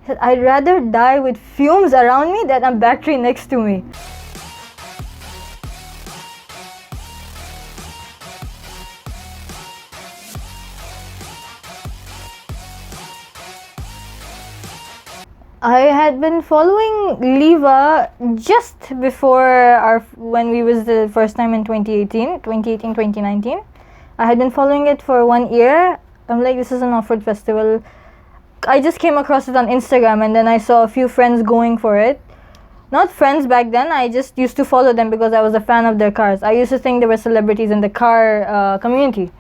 He said, I'd rather die with fumes around me than a battery next to me. I had been following LIWA just before when we was the first time in 2019. I had been following it for 1 year. I'm like, this is an off-road festival. I just came across it on Instagram, and then I saw a few friends going for it. Not friends back then, I just used to follow them because I was a fan of their cars. I used to think they were celebrities in the car community.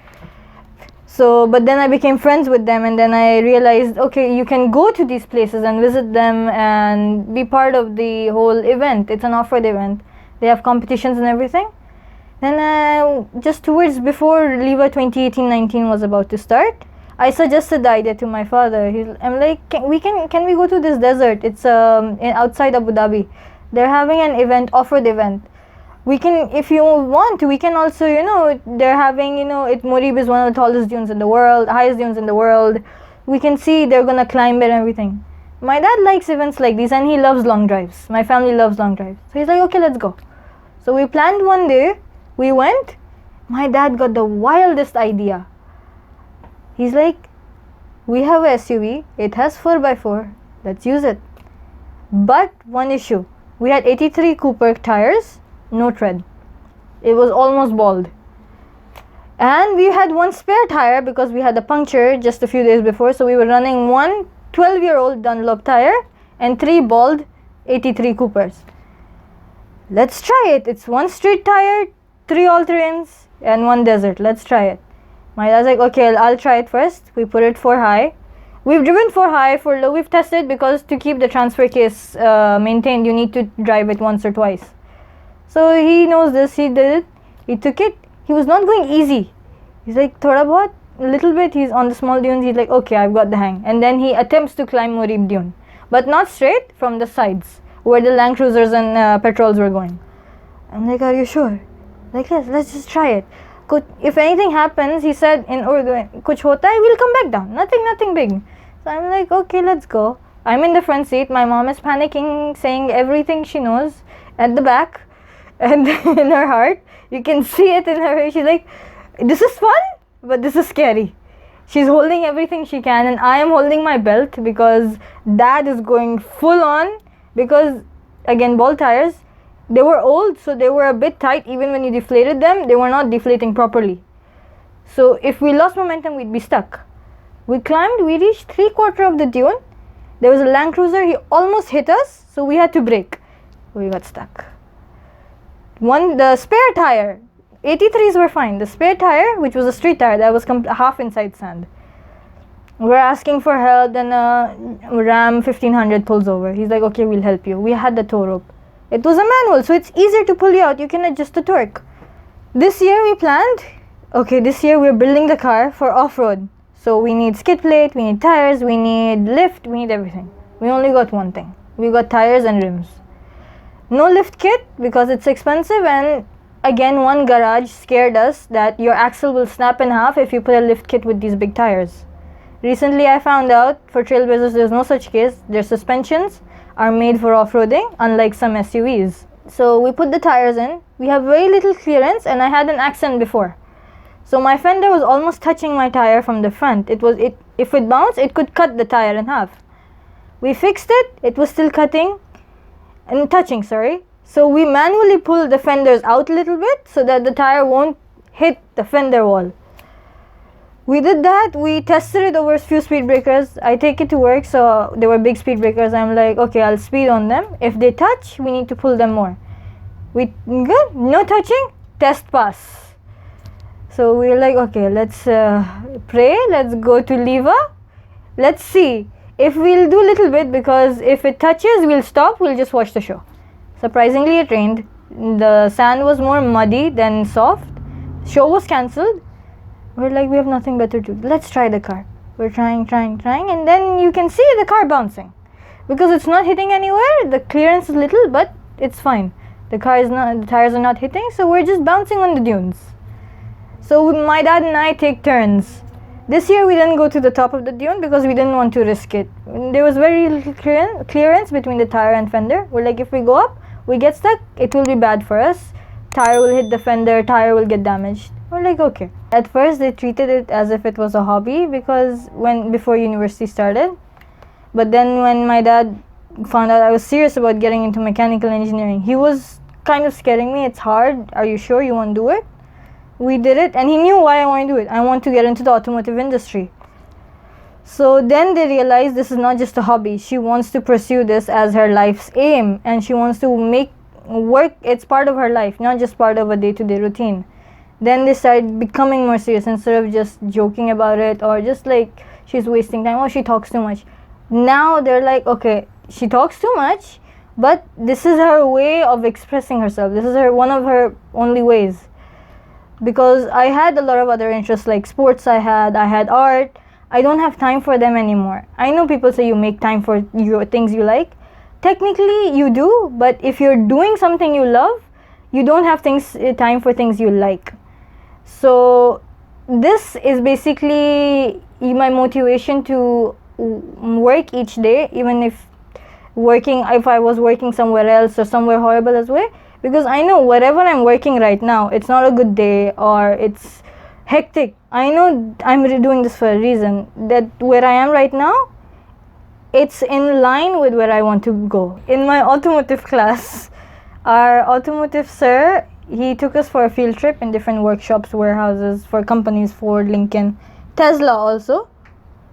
So, but then I became friends with them, and then I realized, okay, you can go to these places and visit them and be part of the whole event. It's an off-road event. They have competitions and everything. Then just towards before LIWA 2018-19 was about to start, I suggested the idea to my father. I'm like, can we go to this desert? It's outside Abu Dhabi. They're having an event, off-road event. We can, if you want to, we can also, they're having, Morib is one of the tallest dunes in the world, highest dunes in the world. We can see they're gonna climb it and everything. My dad likes events like these, and he loves long drives. My family loves long drives. So he's like, okay, let's go. So we planned one day, we went. My dad got the wildest idea. He's like, we have a SUV, it has 4x4, let's use it. But one issue, we had 83 Cooper tires, no tread. It was almost bald. And we had one spare tire because we had a puncture just a few days before, so we were running one 12-year-old Dunlop tire and 3 bald 83 Coopers. Let's try it. It's one street tire, 3 all-terrains, and 1 desert. Let's try it. My dad's like, okay, I'll try it first. We put it 4 high. We've driven 4 high, 4 low. We've tested because to keep the transfer case maintained, you need to drive it once or twice. So he knows this, he did it, he took it. He was not going easy. He's like, thoda bahut, a little bit, he's on the small dunes, he's like, okay, I've got the hang. And then he attempts to climb Morib dune, but not straight, from the sides, where the Land Cruisers and Petrols were going. I'm like, are you sure? Like, yes, let's just try it. If anything happens, he said in Urdu, kuch hota hai, we'll come back down. Nothing big. So I'm like, okay, let's go. I'm in the front seat, my mom is panicking, saying everything she knows at the back. And in her heart, you can see it in her. She's like, this is fun, but this is scary. She's holding everything she can, and I am holding my belt because dad is going full on. Because again, ball tires, they were old, so they were a bit tight. Even when you deflated them, they were not deflating properly. So if we lost momentum, we'd be stuck. We climbed, we reached 3/4 of the dune. There was a Land Cruiser, he almost hit us, so we had to brake. We got stuck. The spare tire, 83s were fine. The spare tire, which was a street tire, that was half inside sand. We're asking for help, then Ram 1500 pulls over. He's like, okay, we'll help you. We had the tow rope. It was a manual, so it's easier to pull you out. You can adjust the torque. This year we planned, okay, this year we're building the car for off-road. So we need skid plate, we need tires, we need lift, we need everything. We only got one thing. We got tires and rims. No lift kit because it's expensive, and again, one garage scared us that your axle will snap in half if you put a lift kit with these big tires. Recently I found out for trailblazers there's no such case. Their suspensions are made for off-roading, unlike some SUVs. So we put the tires in. We have very little clearance, and I had an accident before. So my fender was almost touching my tire from the front. If it bounced, it could cut the tire in half. We fixed it. It was still touching. So we manually pulled the fenders out a little bit so that the tire won't hit the fender wall. We did that. We tested it over a few speed breakers. I take it to work, so there were big speed breakers. I'm like, okay, I'll speed on them. If they touch, we need to pull them more. Good, no touching, test pass. So we're like, okay, let's pray, let's go to LIWA. Let's see if we'll do a little bit, because if it touches, we'll stop, we'll just watch the show. Surprisingly, it rained. The sand was more muddy than soft. Show was cancelled. We're like, we have nothing better to do. Let's try the car. We're trying, and then you can see the car bouncing. Because it's not hitting anywhere, the clearance is little, but it's fine. The tires are not hitting, so we're just bouncing on the dunes. So my dad and I take turns. This year we didn't go to the top of the dune because we didn't want to risk it. There was very little clearance between the tire and fender. We're like, if we go up, we get stuck, it will be bad for us. Tire will hit the fender, tire will get damaged. We're like, okay. At first they treated it as if it was a hobby because before university started. But then when my dad found out I was serious about getting into mechanical engineering, he was kind of scaring me. It's hard. Are you sure you want to do it? We did it, and he knew why I want to do it. I want to get into the automotive industry. So then they realized this is not just a hobby. She wants to pursue this as her life's aim, and she wants to make work, it's part of her life, not just part of a day-to-day routine. Then they started becoming more serious instead of just joking about it or just like she's wasting time, oh, she talks too much. Now they're like, okay, she talks too much, but this is her way of expressing herself. This is one of her only ways. Because I had a lot of other interests like sports, I had art. I don't have time for them anymore. I know people say you make time for your things you like. Technically you do, but if you're doing something you love, you don't have time for things you like. So this is basically my motivation to work each day, even if I was working somewhere else or somewhere horrible as well. Because I know wherever I'm working right now, it's not a good day or it's hectic. I know I'm doing this for a reason. That where I am right now, it's in line with where I want to go. In my automotive class, our automotive sir, he took us for a field trip in different workshops, warehouses for companies, Ford, Lincoln, Tesla also.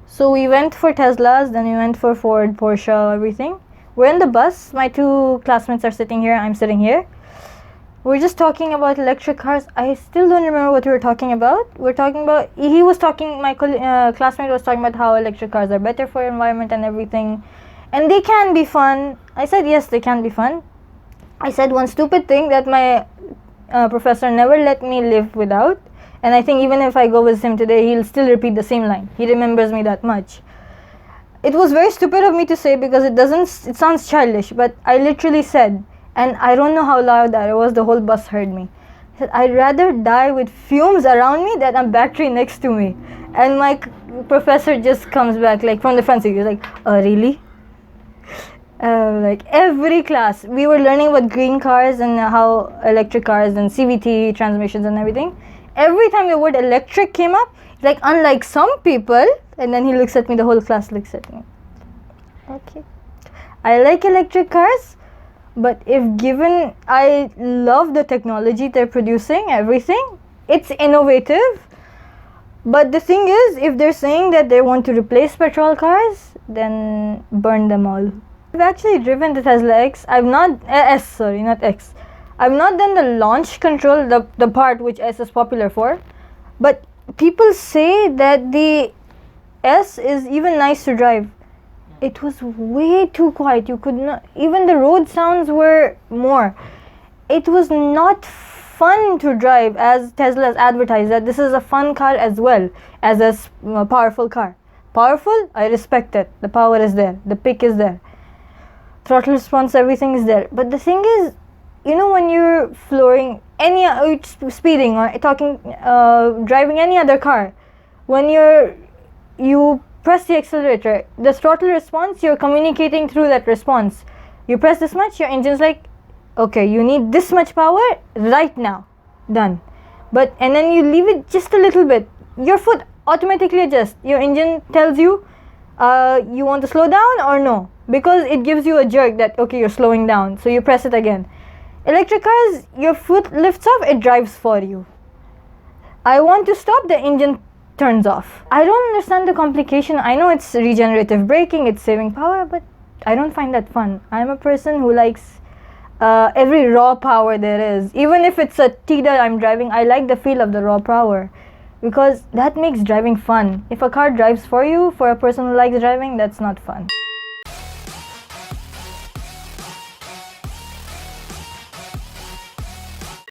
So we went for Teslas, then we went for Ford, Porsche, everything. We're in the bus. My two classmates are sitting here, I'm sitting here. We're just talking about electric cars. I still don't remember what we were talking about. My classmate was talking about how electric cars are better for environment and everything. And they can be fun. I said, yes, they can be fun. I said one stupid thing that my professor never let me live without. And I think even if I go with him today, he'll still repeat the same line. He remembers me that much. It was very stupid of me to say because it sounds childish, but I literally said, and I don't know how loud that was, the whole bus heard me. I said, I'd rather die with fumes around me than a battery next to me. And my professor just comes back like from the front seat. He's like, really? Like every class, we were learning about green cars and how electric cars and CVT transmissions and everything. Every time the word electric came up, like unlike some people, and then he looks at me, the whole class looks at me. Okay. I like electric cars, but if given, I love the technology they're producing, everything. It's innovative. But the thing is, if they're saying that they want to replace petrol cars, then burn them all. I've actually driven the Tesla X. I've not, not X. I've not done the launch control, the part which S is popular for. But people say that the S is even nice to drive. It was way too quiet. You could not, even the road sounds were more. It was not fun to drive as Tesla's advertised that this is a fun car as well as a powerful car. Powerful, I respect it. The power is there. The pick is there. Throttle response, everything is there. But the thing is, you know, when you're speeding or driving any other car, when you press the accelerator, the throttle response, you're communicating through that response. You press this much, your engine's like, okay, you need this much power right now, done. And then you leave it just a little bit, your foot automatically adjusts. Your engine tells you, you want to slow down or no, because it gives you a jerk that, okay, you're slowing down, so you press it again. Electric cars, your foot lifts off, it drives for you. I want to stop, the engine turns off. I don't understand the complication. I know it's regenerative braking, it's saving power, but I don't find that fun. I'm a person who likes every raw power there is. Even if it's a T that I'm driving, I like the feel of the raw power because that makes driving fun. If a car drives for you, for a person who likes driving, that's not fun.